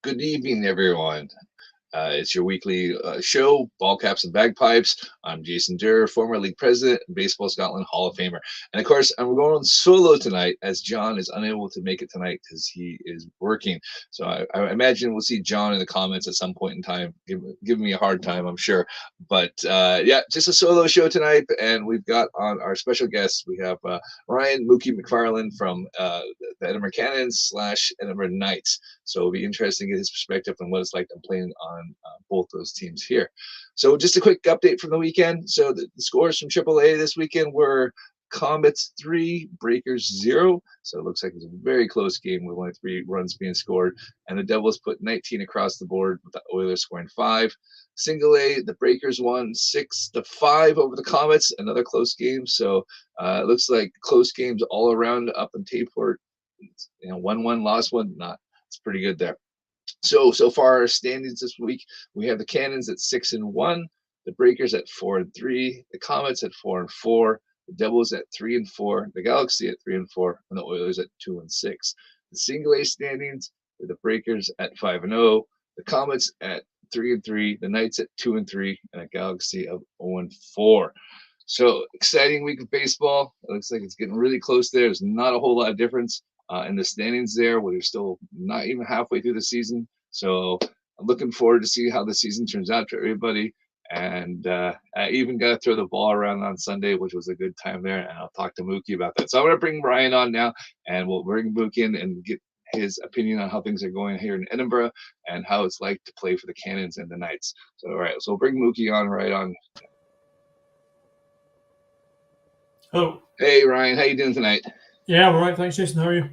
Good evening, everyone. It's your weekly show, Ballcaps and Bagpipes. I'm Jason Durr, former league president and Baseball Scotland Hall of Famer. And of course, I'm going solo tonight as John is unable to make it tonight because he is working. So I imagine we'll see John in the comments at some point in time, giving me a hard time, I'm sure. But yeah, just a solo show tonight. And we've got on our special guests, we have Ryan Mookie Macfarlane from the Edinburgh Cannons / Edinburgh Knights. So it'll be interesting to get his perspective on what it's like to playing on both those teams here. So just a quick update from the weekend. So the scores from AAA this weekend were Comets 3, Breakers 0. So it looks like it's a very close game with only 3 runs being scored. And the Devils put 19 across the board with the Oilers scoring 5. Single-A, the Breakers won 6-5 over the Comets, another close game. So it looks like close games all around up in Tayport. 1-1, lost 1, not. It's pretty good there. So far our standings this week, we have the Cannons at 6-1, the Breakers at 4-3, the Comets at 4-4, the Devils at 3-4, the Galaxy at 3-4, and the Oilers at 2-6. The Single-A standings, the Breakers at 5-0, the Comets at 3-3, the Knights at 2-3, and a Galaxy of 0-4. So exciting week of baseball. It looks like it's getting really close there. There's not a whole lot of difference in the standings there, where you're still not even halfway through the season. So I'm looking forward to see how the season turns out for everybody. And I even got to throw the ball around on Sunday, which was a good time there. And I'll talk to Mookie about that. So I'm going to bring Ryan on now, and we'll bring Mookie in and get his opinion on how things are going here in Edinburgh and how it's like to play for the Cannons and the Knights. So, all right. So we'll bring Mookie on right on. Hello. Hey, Ryan. How you doing tonight? Yeah, I'm all right. Thanks, Jason. How are you?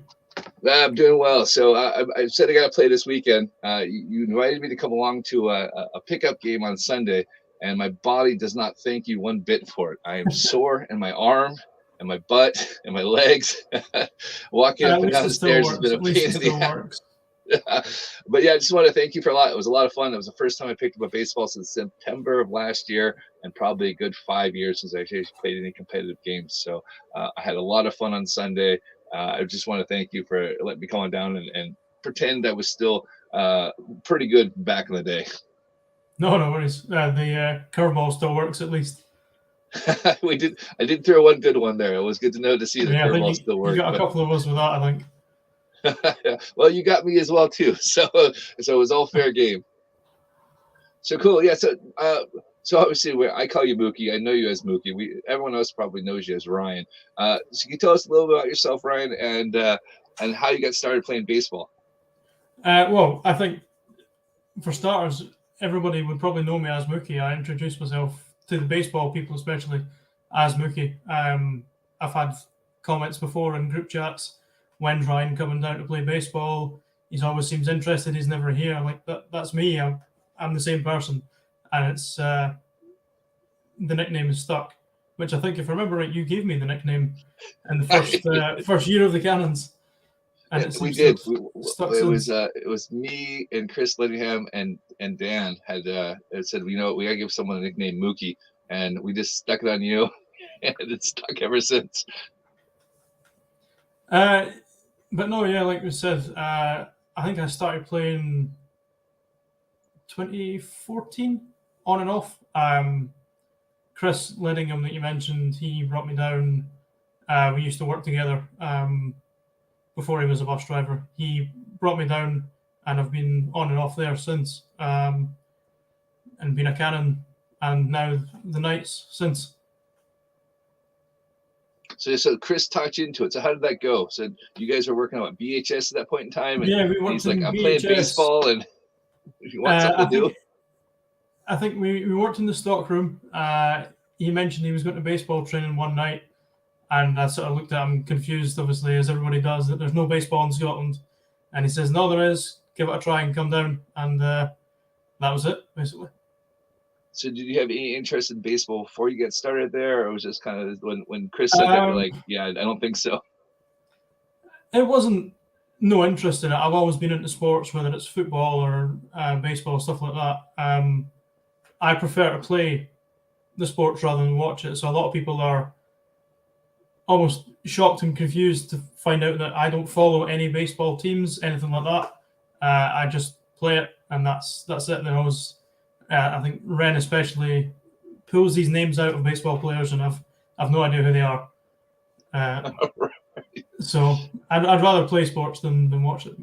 I'm doing well. So I said I got to play this weekend. You invited me to come along to a pickup game on Sunday, and my body does not thank you one bit for it. I am sore in my arm and my butt and my legs. Walking up and down the stairs has been a pain in the ass. But yeah, I just want to thank you for a lot. It was a lot of fun. It was the first time I picked up a baseball since September of last year, and probably a good 5 years since I actually played any competitive games. So I had a lot of fun on Sunday. I just want to thank you for letting me come on down and pretend I was still pretty good back in the day. No worries. The curveball still works at least. I did throw one good one there. It was good to know to see the curveball still work. You got a couple of us with that, I think. Well, you got me as well too. So it was all fair game. So cool. Yeah. So obviously, I call you Mookie. I know you as Mookie. Everyone else probably knows you as Ryan. So can you tell us a little bit about yourself, Ryan, and how you got started playing baseball? Well, I think for starters, everybody would probably know me as Mookie. I introduced myself to the baseball people, especially as Mookie. I've had comments before in group chats. When's Ryan coming down to play baseball? He always seems interested. He's never here. I'm like, that's me. I'm the same person. And it's the nickname is stuck, which I think, if I remember right, you gave me the nickname in the first year of the Cannons. And yeah, we did. It was me and Chris Lidingham and Dan had said, we gotta give someone a nickname Mookie, and we just stuck it on you, and it's stuck ever since. But no, yeah, like we said, I think I started playing 2014 on and off. Chris Lidingham that you mentioned, he brought me down. We used to work together before he was a bus driver. He brought me down, and I've been on and off there since, and been a Cannon, and now the Knights since. So Chris talked you into it. So how did that go? So you guys were working on VHS at that point in time? And yeah, we worked he's like, I'm VHS. playing baseball, and you want something to do? I think we worked in the stock room. He mentioned he was going to baseball training one night, and I sort of looked at him confused, obviously, as everybody does, that there's no baseball in Scotland. And he says, no, there is. Give it a try and come down. And that was it, basically. So did you have any interest in baseball before you get started there, or it was just kind of when Chris said that, you're like, yeah, I don't think so? It wasn't no interest in it. I've always been into sports, whether it's football or baseball, stuff like that. I prefer to play the sports rather than watch it. So a lot of people are almost shocked and confused to find out that I don't follow any baseball teams, anything like that. I just play it, and that's it. There was, I think Ren especially pulls these names out of baseball players, and I've no idea who they are. So I'd rather play sports than watch it.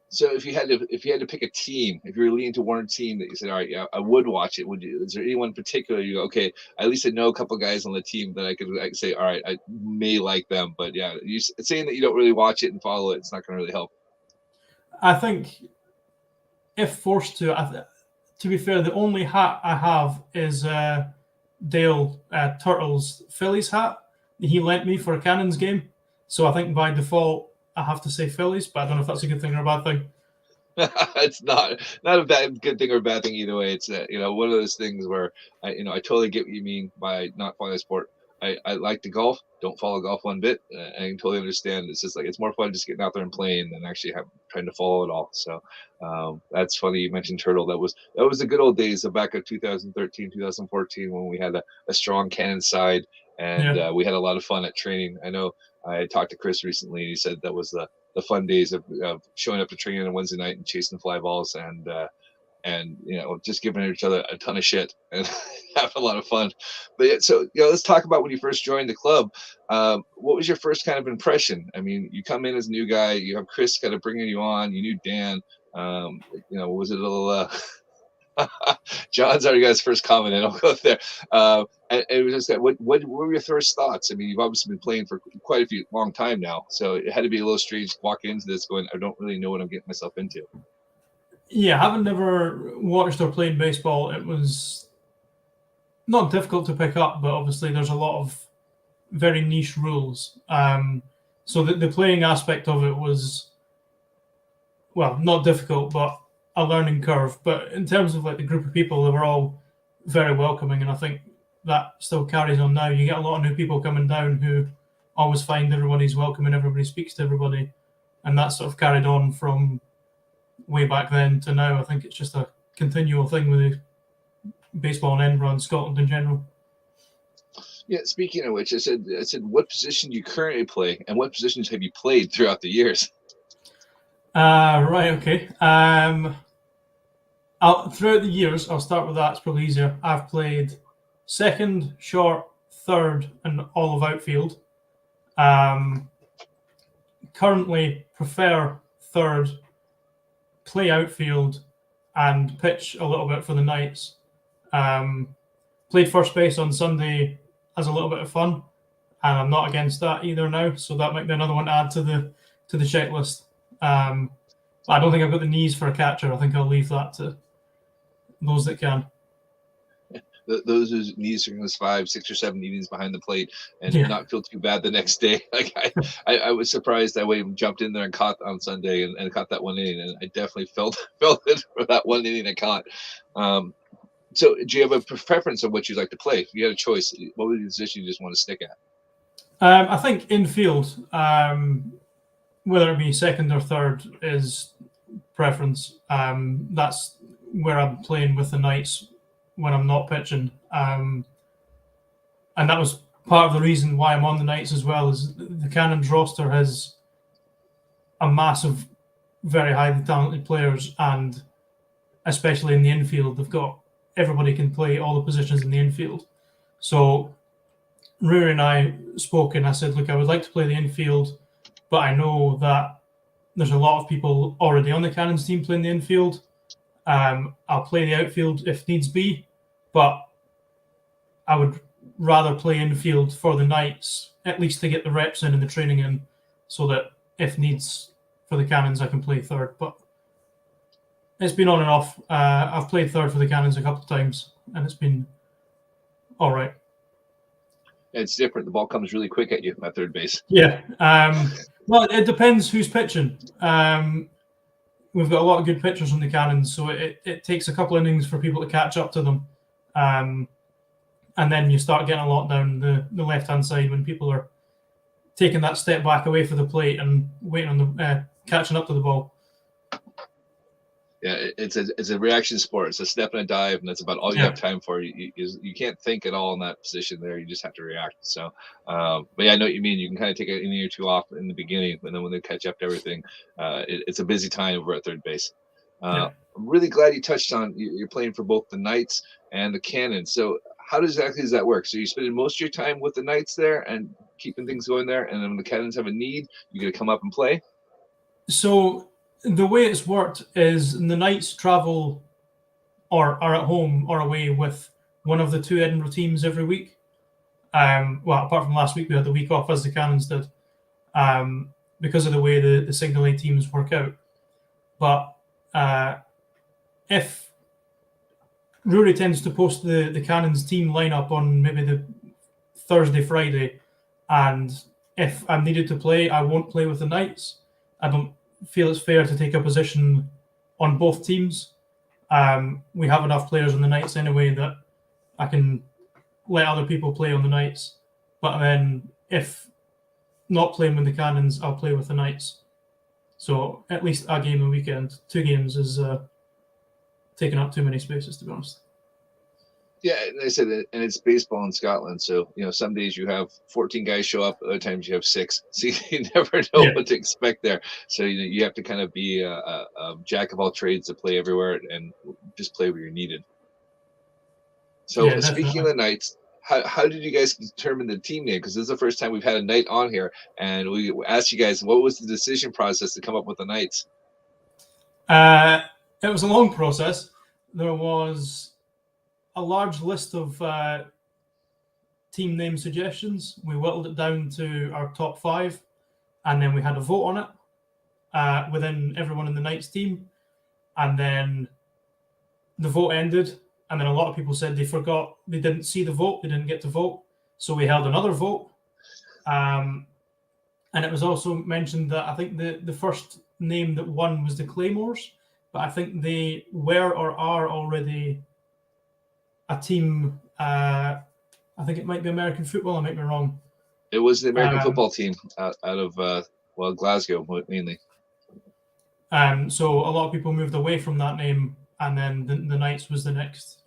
So if you had to pick a team, if you're leaning to one team that you said, all right, yeah, I would watch it. Is there anyone in particular you go, okay, at least I know a couple of guys on the team that I could say, all right, I may like them, but yeah, you saying that you don't really watch it and follow it, it's not going to really help. I think if forced to be fair, the only hat I have is Dale Turtle's Phillies hat that he lent me for a Cannons game. So I think by default I have to say Phillies, but I don't know if that's a good thing or a bad thing. It's not a good thing or a bad thing either way. It's one of those things where I totally get what you mean by not following the sport. I like to golf, don't follow golf one bit. I can totally understand. It's just like it's more fun just getting out there and playing than actually trying to follow it all. So that's funny you mentioned Turtle. That was the good old days of back of 2013, 2014 when we had a strong Cannon side and we had a lot of fun at training. I know I talked to Chris recently and he said that was the fun days of showing up to training on Wednesday night and chasing fly balls and just giving each other a ton of shit and having a lot of fun. But yeah, so let's talk about when you first joined the club. What was your first kind of impression? I mean, you come in as a new guy, you have Chris kind of bringing you on, you knew Dan. Was it a little John's already got his first comment and I'll go there. And it was just that what were your first thoughts? I mean, you've obviously been playing for quite a long time now, so it had to be a little strange walking into this going, I don't really know what I'm getting myself into. Yeah, having never watched or played baseball, it was not difficult to pick up, but obviously there's a lot of very niche rules. So the playing aspect of it was, well, not difficult, but a learning curve. But in terms of like the group of people, they were all very welcoming, and I think that still carries on now. You get a lot of new people coming down who always find everybody's welcome and everybody speaks to everybody, and that sort of carried on from way back then to now. I think it's just a continual thing with baseball in Edinburgh and Scotland in general. Yeah, speaking of which, I said, what position do you currently play, and what positions have you played throughout the years? Right, okay. Throughout the years, I'll start with that. It's probably easier. I've played second, short, third, and all of outfield. Currently, prefer third, play outfield, and pitch a little bit for the Knights. Played first base on Sunday as a little bit of fun, and I'm not against that either now. So that might be another one to add to the checklist. I don't think I've got the knees for a catcher. I think I'll leave that to those that can. Those whose knees are going to 5, 6, or 7 innings behind the plate and not feel too bad the next day. Like I was surprised that way jumped in there and caught on Sunday and caught that one inning, and I definitely felt it for that one inning I caught. So do you have a preference of what you'd like to play? If you had a choice, what would the position you just want to stick at? I think infield, whether it be second or third, is preference. That's where I'm playing with the Knights when I'm not pitching. And that was part of the reason why I'm on the Knights as well, is the Cannons roster has a massive, very highly talented players, and especially in the infield, they've got everybody can play all the positions in the infield. So Rory and I spoke and I said, look, I would like to play the infield, but I know that there's a lot of people already on the Cannons team playing the infield. I'll play the outfield if needs be, but I would rather play infield for the Knights, at least to get the reps in and the training in, so that if needs for the Cannons, I can play third. But it's been on and off. I've played third for the Cannons a couple of times, and it's been all right. It's different. The ball comes really quick at you at third base. Yeah. Well, it depends who's pitching. We've got a lot of good pitchers on the Cannons, so it takes a couple innings for people to catch up to them. And then you start getting a lot down the left-hand side when people are taking that step back away from the plate and waiting on the catching up to the ball. Yeah, it's a reaction sport. It's a step and a dive, and that's about all you have time for. You can't think at all in that position there. You just have to react. So, but yeah, I know what you mean. You can kind of take an inning or two off in the beginning, and then when they catch up to everything, it's a busy time over at third base. Yeah. I'm really glad you touched on you're playing for both the Knights and the Cannons. So how exactly does that work? So you're spending most of your time with the Knights there and keeping things going there, and then when the Cannons have a need, you're going to come up and play? So the way it's worked is the Knights travel or are at home or away with one of the two Edinburgh teams every week. Well, apart from last week, we had the week off as the Cannons did, because of the way the Single-A teams work out. But if Rory tends to post the Cannons team lineup on maybe the Thursday, Friday, and if I'm needed to play, I won't play with the Knights. I don't feel it's fair to take a position on both teams. We have enough players on the Knights anyway that I can let other people play on the Knights. But then if not playing with the Cannons, I'll play with the Knights. So at least a game a weekend. 2 games is taking up too many spaces, to be honest. Yeah, I said that, and it's baseball in Scotland, so some days you have 14 guys show up, other times you have 6, so you never know what to expect there. So you have to kind of be a jack of all trades to play everywhere and just play where you're needed. So speaking of the Knights, how did you guys determine the team name? Because this is the first time we've had a Knight on here, and we asked you guys what was the decision process to come up with the Knights. It was a long process. There was a large list of team name suggestions. We whittled it down to our top 5, and then we had a vote on it within everyone in the Knights team. And then the vote ended, and then a lot of people said they forgot, they didn't see the vote, they didn't get to vote. So we held another vote. And it was also mentioned that I think the first name that won was the Claymores, but I think they were or are already a team. I think it might be American football. I might be wrong. It was the American football team out of Glasgow mainly. So a lot of people moved away from that name, and then the Knights was the next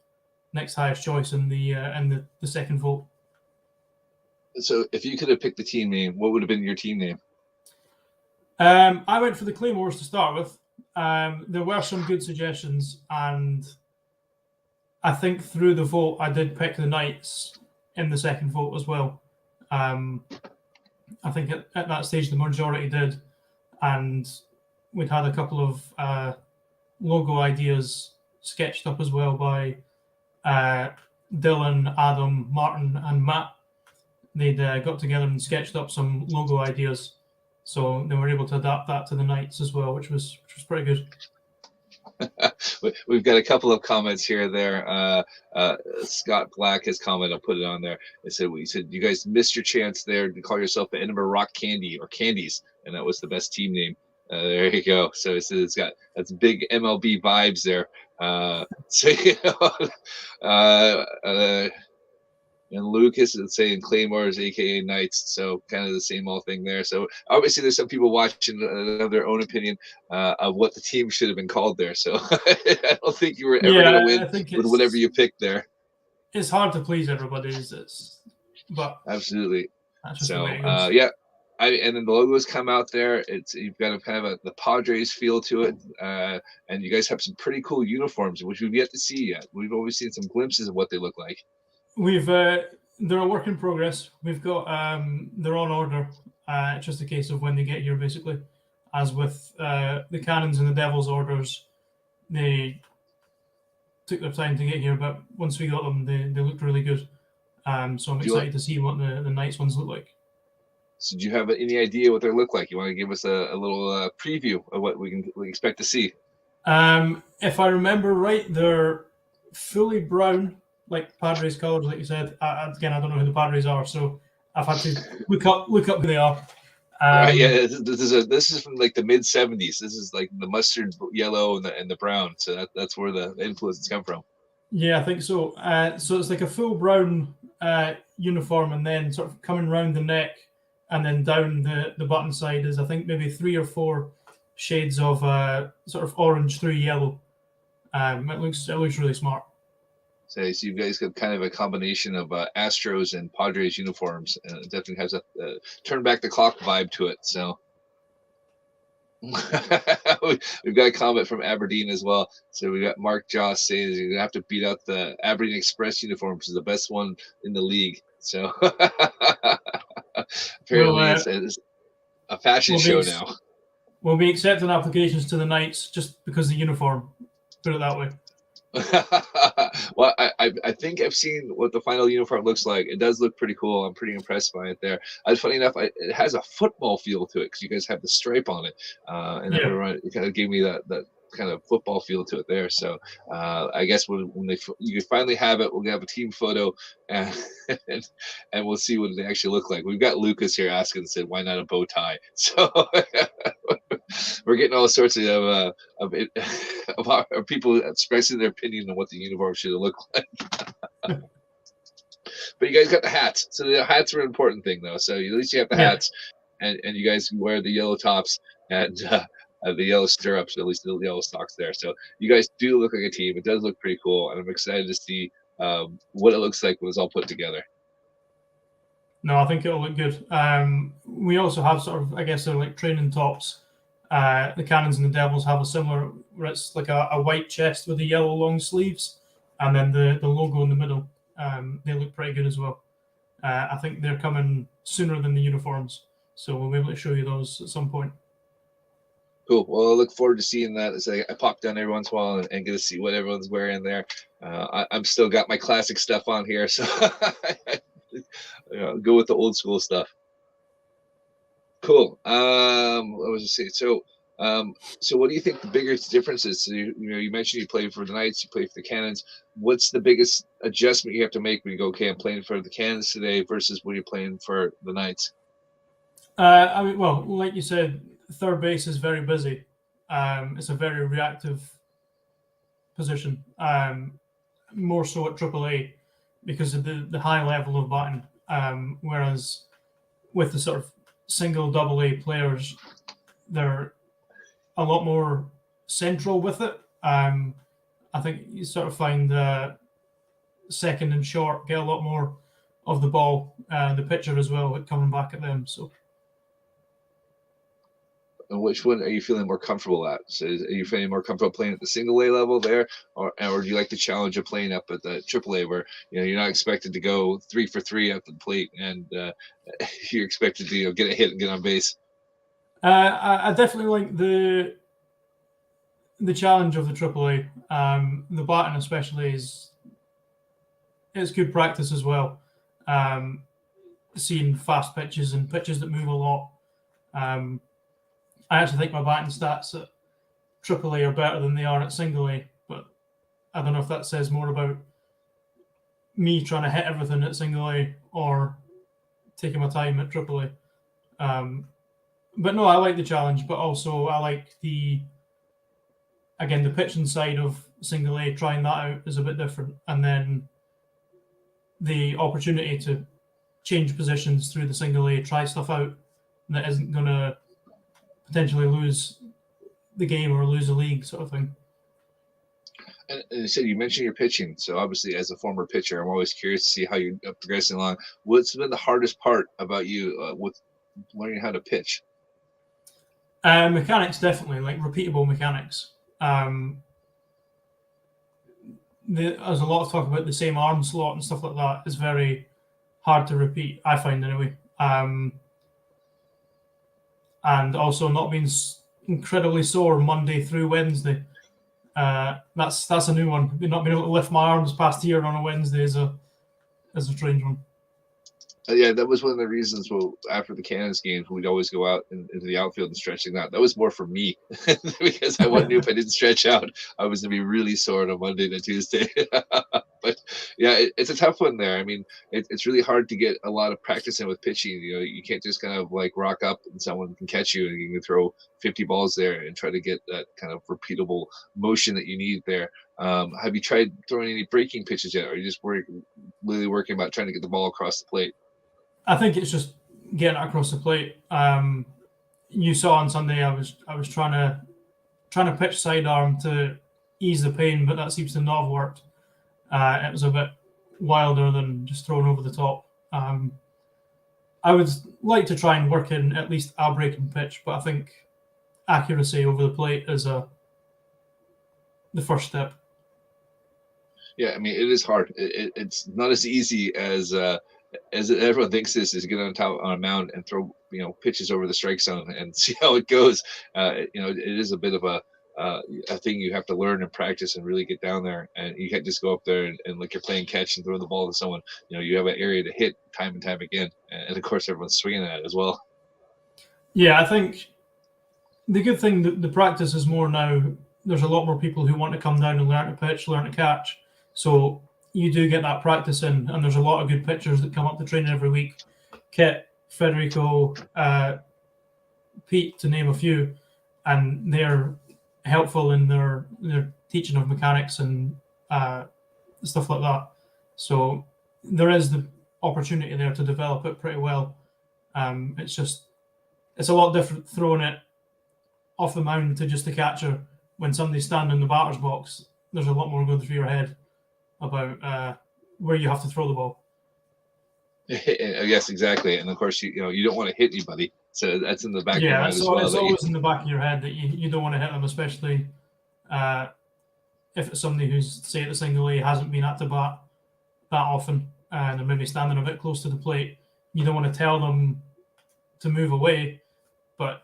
highest choice in the second vote. So if you could have picked the team name, what would have been your team name? I went for the Claymores to start with. There were some good suggestions, and I think through the vote, I did pick the Knights in the second vote as well. I think at that stage, the majority did. And we'd had a couple of logo ideas sketched up as well by Dylan, Adam, Martin, and Matt. They'd got together and sketched up some logo ideas. So they were able to adapt that to the Knights as well, which was pretty good. We've got a couple of comments here. There, Scott Black has commented. I'll put it on there. He said you guys missed your chance there to call yourself the Edinburgh Rock Candy or Candies, and that was the best team name. There you go. So it's got that's big MLB vibes there. And Lucas is saying Claymores, aka Knights, so kind of the same old thing there. So obviously, there's some people watching that have their own opinion of what the team should have been called there. So I don't think you were ever going to win with whatever you picked there. It's hard to please everybody, but absolutely. So yeah. And then the logos come out there. You've got a kind of the Padres feel to it, and you guys have some pretty cool uniforms, which we've yet to see yet. We've always seen some glimpses of what they look like. They're a work in progress. We've got they're on order. It's just a case of when they get here, basically. As with the Cannons and the Devils orders, they took their time to get here, but once we got them, they looked really good. So I'm excited to see what the Knights ones look like. So do you have any idea what they look like? You want to give us a little preview of what we expect to see? If I remember right, they're fully brown, like Padres colors, like you said. Again, I don't know who the Padres are, so I've had to look up who they are. Right, yeah, this is from like the mid '70s. This is like the mustard yellow and the brown. So that's where the influences come from. Yeah, I think so. So it's like a full brown uniform, and then sort of coming around the neck, and then down the button side is I think maybe 3 or 4 shades of sort of orange through yellow. It looks really smart. So you guys got kind of a combination of Astros and Padres uniforms, and it definitely has a turn back the clock vibe to it. So We've got a comment from Aberdeen as well. So we got Mark Joss saying you're gonna have to beat out the Aberdeen Express uniform, which is the best one in the league. So We'll, apparently it's a fashion we'll show be now. we'll be accepting applications to the Knights just because of the uniform. Put it that way. Well, I think I've seen what the final uniform looks like. It does look pretty cool. I'm pretty impressed by it there. Funny enough, it has a football feel to it because you guys have the stripe on it, and that it kind of gave me that kind of football feel to it there. So I guess when you finally have it, we'll have a team photo and and we'll see what they actually look like. We've got Lucas here asking, said, why not a bow tie? So we're getting all sorts of people expressing their opinion on what the uniform should look like. But you guys got the hats, so the hats are an important thing, though. So at least you have the hats, and you guys wear the yellow tops and the yellow stirrups, at least the yellow socks there. So you guys do look like a team. It does look pretty cool, and I'm excited to see what it looks like when it's all put together. No, I think it'll look good. We also have sort of, I guess, they're like training tops. The Cannons and the Devils have a similar, where it's like a white chest with the yellow long sleeves, and then the logo in the middle. They look pretty good as well. I think they're coming sooner than the uniforms, so we'll be able to show you those at some point. Cool. Well, I look forward to seeing that. As I pop down every once in a while and get to see what everyone's wearing there. I'm still got my classic stuff on here, so go with the old school stuff. Cool. What was I saying? So what do you think the biggest difference is? So you mentioned you played for the Knights, you played for the Cannons. What's the biggest adjustment you have to make when you go, okay, I'm playing for the Cannons today versus when you're playing for the Knights? I mean, well, like you said, third base is very busy. It's a very reactive position, more so at AAA because of the high level of batting. Whereas with the sort of single AA players, they're a lot more central with it. I think you sort of find second and short get a lot more of the ball, the pitcher as well, coming back at them. So. And which one are you feeling more comfortable at? So are you feeling more comfortable playing at the Single-A level there, or do you like the challenge of playing up at the AAA where you're not expected to go 3 for 3 at the plate and you're expected to get a hit and get on base? I definitely like the challenge of the AAA. The batting especially is good practice as well. Seeing fast pitches and pitches that move a lot. I actually think my batting stats at AAA are better than they are at Single-A, but I don't know if that says more about me trying to hit everything at Single-A or taking my time at AAA. But no, I like the challenge, but also I like the pitching side of Single-A, trying that out is a bit different. And then the opportunity to change positions through the Single-A, try stuff out that isn't going to potentially lose the game or lose the league sort of thing. And you said you mentioned your pitching. So obviously as a former pitcher, I'm always curious to see how you're progressing along. What's been the hardest part about you with learning how to pitch? Mechanics, definitely, like repeatable mechanics. There's a lot of talk about the same arm slot and stuff like that. It's very hard to repeat, I find anyway. And also not being incredibly sore Monday through Wednesday. That's a new one. Not being able to lift my arms past here on a Wednesday is a strange one. Yeah, that was one of the reasons. Well, after the Cannons games, we'd always go out into the outfield and stretching out. That was more for me because I knew if I didn't stretch out, I was going to be really sore on Monday and Tuesday. But yeah, it's a tough one there. I mean, it's really hard to get a lot of practice in with pitching. You can't just kind of like rock up and someone can catch you and you can throw 50 balls there and try to get that kind of repeatable motion that you need there. Have you tried throwing any breaking pitches yet? Or are you just really working about trying to get the ball across the plate? I think it's just getting it across the plate. You saw on Sunday I was trying to pitch sidearm to ease the pain, but that seems to not have worked. It was a bit wilder than just throwing over the top. I would like to try and work in at least a breaking pitch, but I think accuracy over the plate is the first step. Yeah, I mean, it is hard. It's not as easy as everyone thinks this is get on top on a mound and throw pitches over the strike zone and see how it goes. It is a bit of a thing you have to learn and practice and really get down there. And you can't just go up there and like you're playing catch and throw the ball to someone. You have an area to hit time and time again, and of course everyone's swinging at it as well. Yeah, I think the good thing that the practice is more now. There's a lot more people who want to come down and learn to pitch, learn to catch. So you do get that practice in, and there's a lot of good pitchers that come up to training every week. Kit, Federico, Pete, to name a few, and they're helpful in their teaching of mechanics and stuff like that. So there is the opportunity there to develop it pretty well. It's a lot different throwing it off the mound to just the catcher. When somebody's standing in the batter's box, there's a lot more going through your head about where you have to throw the ball. Yes, exactly. And of course, you don't want to hit anybody, so that's in the back of your mind as well. It's always in the back of your head that you don't want to hit them, especially if it's somebody who's, say, at the Single-A hasn't been at the bat that often and they're maybe standing a bit close to the plate. You don't want to tell them to move away, but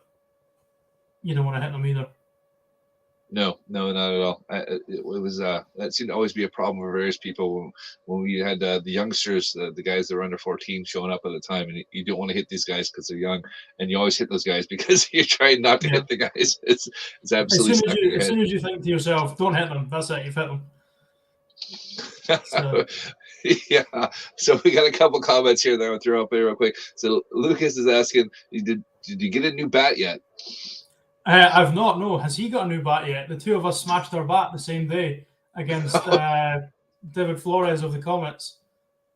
you don't want to hit them either. No, not at all. It was that seemed to always be a problem for various people when we had the youngsters, the guys that were under 14 showing up at the time, and you don't want to hit these guys because they're young, and you always hit those guys because you're trying not to hit the guys. It's absolutely stuck in your head. As soon as you think to yourself, don't hit them, that's it, you've hit them. So. Yeah. So we got a couple comments here that I'll throw up there real quick. So Lucas is asking, did you get a new bat yet? I've not. No, has he got a new bat yet? The two of us smashed our bat the same day against David Flores of the Comets.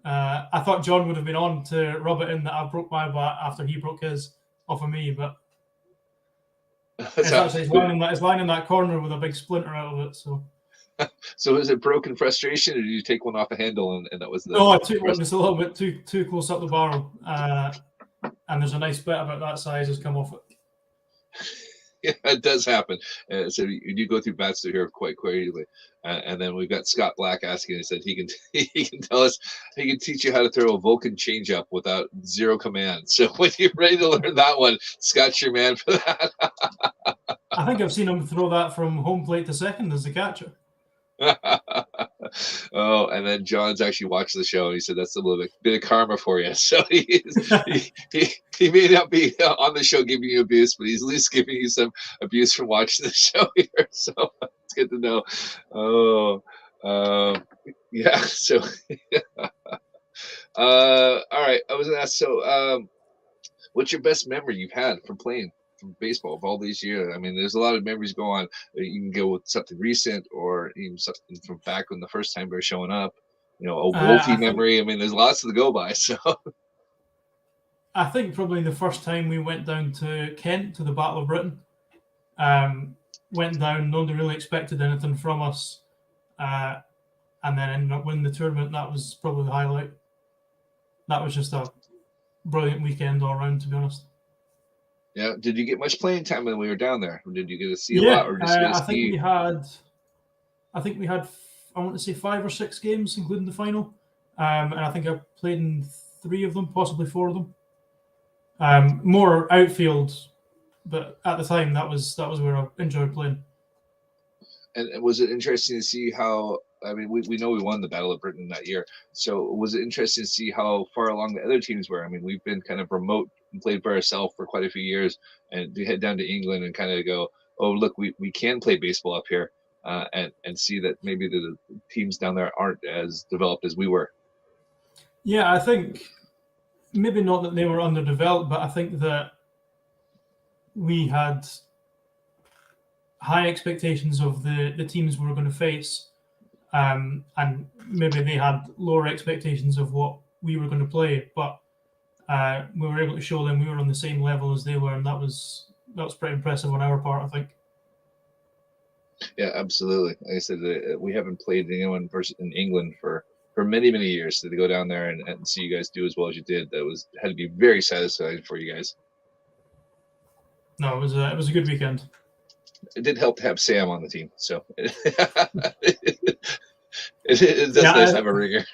I thought John would have been on to rub it in that I broke my bat after he broke his off of me, but it's lying in that corner with a big splinter out of it. So is it broken frustration, or did you take one off a handle and that was the? No, I took one just a little bit too close up the barrel, and there's a nice bit about that size has come off it. Yeah, it does happen. So you do go through bats through here quite easily. And then we've got Scott Black asking. He said he can tell us, he can teach you how to throw a Vulcan changeup without zero command. So when you're ready to learn that one, Scott's your man for that. I think I've seen him throw that from home plate to second as the catcher. Oh, and then John's actually watched the show and he said that's a little bit of karma for you. So he may not be on the show giving you abuse, but he's at least giving you some abuse from watching the show here. So it's good to know. Oh, yeah. So all right. I was gonna ask. So, what's your best memory you've had from playing from baseball of all these years? I mean, there's a lot of memories go on. You can go with something recent or even something from back when the first time we were showing up. A Wolfie memory. I mean, there's lots to go by. So I think probably the first time we went down to Kent to the Battle of Britain, went down, nobody really expected anything from us, and then ended up winning the tournament. That was probably the highlight. That was just a brilliant weekend all around, to be honest. Yeah. Did you get much playing time when we were down there? Or did you get to see a lot? Or just I think we had, I want to say 5 or 6 games, including the final. And I think I played in 3 of them, possibly 4 of them. More outfield, but at the time that was where I enjoyed playing. And was it interesting to see how? I mean, we know we won the Battle of Britain that year. So was it interesting to see how far along the other teams were? I mean, we've been kind of remote and played by ourselves for quite a few years, and to head down to England and kind of go, oh, look, we can play baseball up here, and see that maybe the teams down there aren't as developed as we were. Yeah, I think maybe not that they were underdeveloped, but I think that we had high expectations of the teams we were going to face. And maybe they had lower expectations of what we were going to play, but we were able to show them we were on the same level as they were, and that was pretty impressive on our part, I think. Yeah, absolutely. Like I said, we haven't played anyone in England for many years. So to go down there and see you guys do as well as you did, had to be very satisfying for you guys. No, it was a good weekend. It did help to have Sam on the team, so it does nice to have a ringer.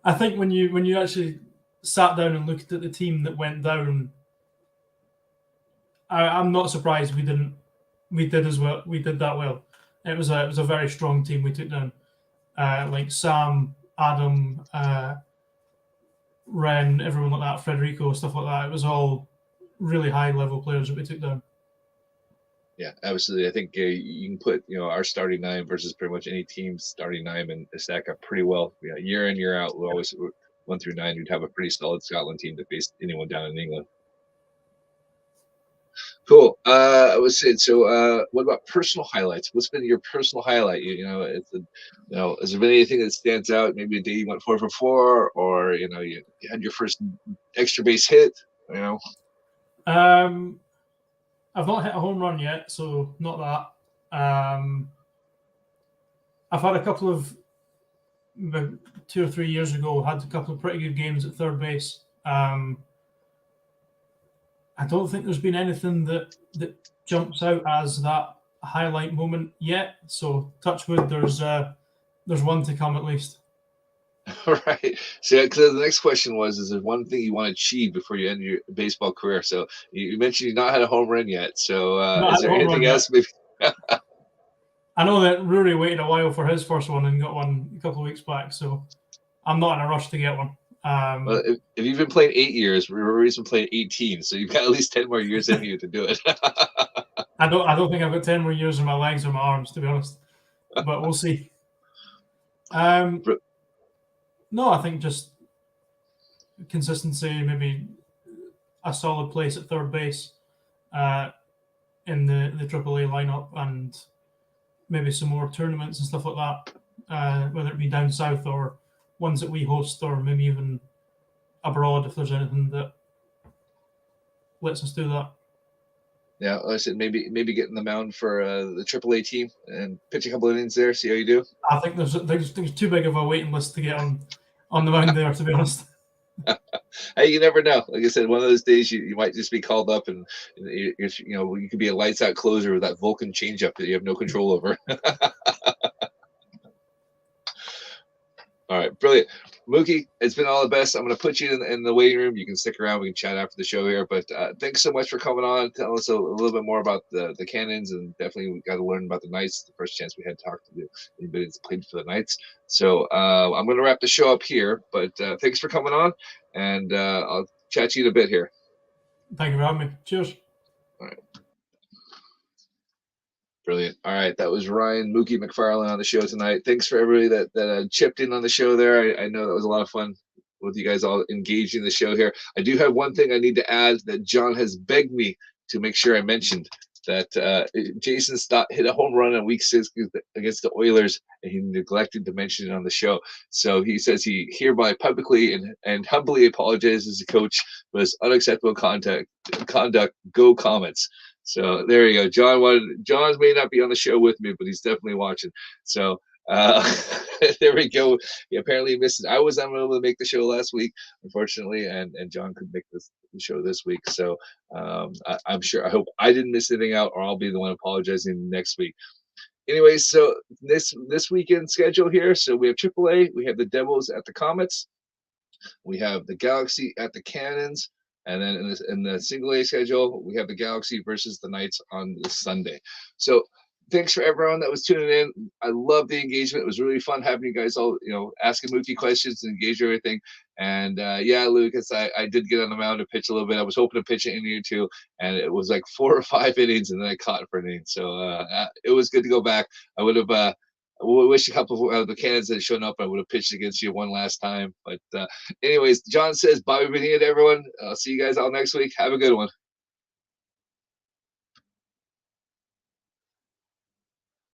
I think when you actually sat down and looked at the team that went down, I'm not surprised we did as well. We did that well. It was a very strong team we took down. Like Sam, Adam, Ren, everyone like that, Federico, stuff like that. It was all really high level players that we took down. Yeah, absolutely. I think you can put our starting nine versus pretty much any team's starting nine and stack up pretty well. Year in, year out, we always 1 through 9. You'd have a pretty solid Scotland team to face anyone down in England. Cool. I was saying. So, what about personal highlights? What's been your personal highlight? Has there been anything that stands out? Maybe a day you went 4 for 4, or you had your first extra base hit. I've not hit a home run yet, so not that. I've had a couple of 2 or 3 years ago. Had a couple of pretty good games at third base. I don't think there's been anything that jumps out as that highlight moment yet. So touch wood, there's one to come at least. Right. So, because the next question was, is there one thing you want to achieve before you end your baseball career? So you mentioned you've not had a home run yet. So is there anything else? Maybe. I know that Rory waited a while for his first one and got one a couple of weeks back. So I'm not in a rush to get one. Well, if you've been playing 8 years, Rory's been playing 18, so you've got at least 10 more years in you to do it. I don't think I've got 10 more years in my legs or my arms, to be honest. But we'll see. No, I think just consistency, maybe a solid place at third base in the AAA lineup, and maybe some more tournaments and stuff like that, whether it be down south or ones that we host, or maybe even abroad if there's anything that lets us do that. Yeah, like I said, maybe get in the mound for the AAA team and pitch a couple of innings there, see how you do. I think there's too big of a waiting list to get on the mound there, to be honest. Hey, you never know. Like I said, one of those days you might just be called up, and you could be a lights out closer with that Vulcan changeup that you have no control over. All right, brilliant. Mookie, it's been all the best. I'm going to put you in the waiting room. You can stick around. We can chat after the show here. But thanks so much for coming on. Tell us a little bit more about the Cannons, and definitely we got to learn about the Knights. The first chance we had to talk to anybody that's played for the Knights. So I'm going to wrap the show up here. But thanks for coming on, and I'll chat to you in a bit here. Thank you for having me. Cheers. All right. Brilliant. All right, that was Ryan Mookie Macfarlane on the show tonight. Thanks for everybody that chipped in on the show there. I know that was a lot of fun with you guys all engaged in the show here. I do have one thing I need to add that John has begged me to make sure I mentioned, that Jason hit a home run on week 6 against the Oilers, and he neglected to mention it on the show. So he says he hereby publicly and humbly apologizes to coach for his unacceptable conduct. Go Comets. So there you go. John may not be on the show with me, but he's definitely watching. So there we go. He apparently missed it. I was unable to make the show last week, unfortunately, and John could make the show this week. So I'm sure, I hope I didn't miss anything out, or I'll be the one apologizing next week. Anyway, so this weekend schedule here. So we have AAA, we have the Devils at the Comets, we have the Galaxy at the Cannons. And then in the single-A schedule, we have the Galaxy versus the Knights on this Sunday. So thanks for everyone that was tuning in. I love the engagement. It was really fun having you guys all, asking Mookie questions and engage everything. And yeah, Lucas, I did get on the mound to pitch a little bit. I was hoping to pitch an inning or two, and it was like 4 or 5 innings, and then I caught it for an inning. So it was good to go back. I would have. We wish a couple of the Cannons had shown up. I would have pitched against you one last time. But anyways, John says, bye, everyone. I'll see you guys all next week. Have a good one.